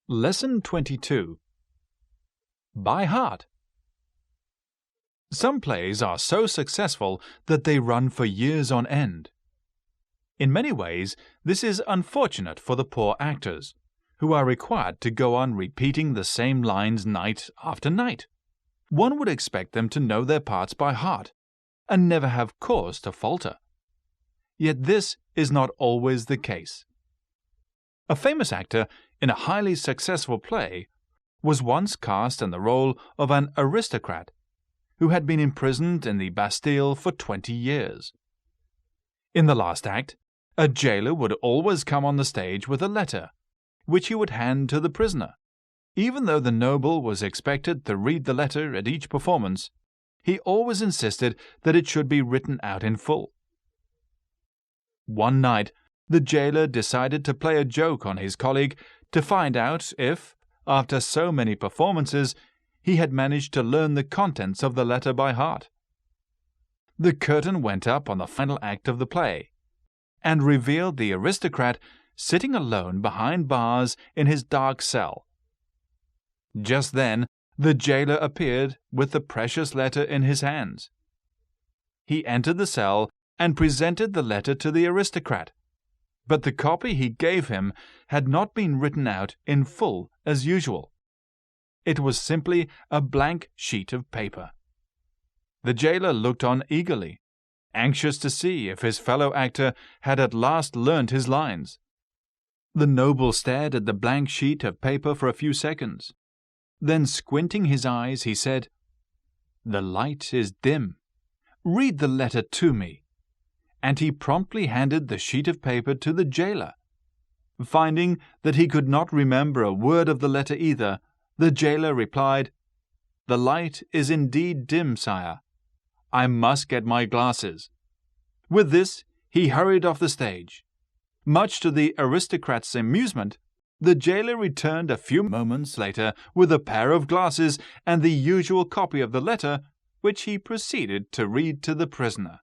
Lesson 22. By heart. Some plays are so successful that they run for years on end. In many ways, this is unfortunate for the poor actors, who are required to go on repeating the same lines night after night. One would expect them to know their parts by heart, and never have cause to falter. Yet this is not always the case. A famous actor in a highly successful play was once cast in the role of an aristocrat who had been imprisoned in the Bastille for 20 years. In the last act, a jailer would always come on the stage with a letter, which he would hand to the prisoner. Even though the noble was expected to read the letter at each performance, he always insisted that it should be written out in full. One night, the jailer decided to play a joke on his colleague to find out if, after so many performances, he had managed to learn the contents of the letter by heart. The curtain went up on the final act of the play, and revealed the aristocrat sitting alone behind bars in his dark cell. Just then, the jailer appeared with the precious letter in his hands. He entered the cell and presented the letter to the aristocrat, but the copy he gave him had not been written out in full as usual. It was simply a blank sheet of paper. The jailer looked on eagerly, anxious to see if his fellow actor had at last learnt his lines. The noble stared at the blank sheet of paper for a few seconds. Then, squinting his eyes, he said, "The light is dim. Read the letter to me." And he promptly handed the sheet of paper to the jailer. Finding that he could not remember a word of the letter either, the jailer replied, "The light is indeed dim, sire. I must get my glasses." With this, he hurried off the stage. Much to the aristocrat's amusement, the jailer returned a few moments later with a pair of glasses and the usual copy of the letter, which he proceeded to read to the prisoner.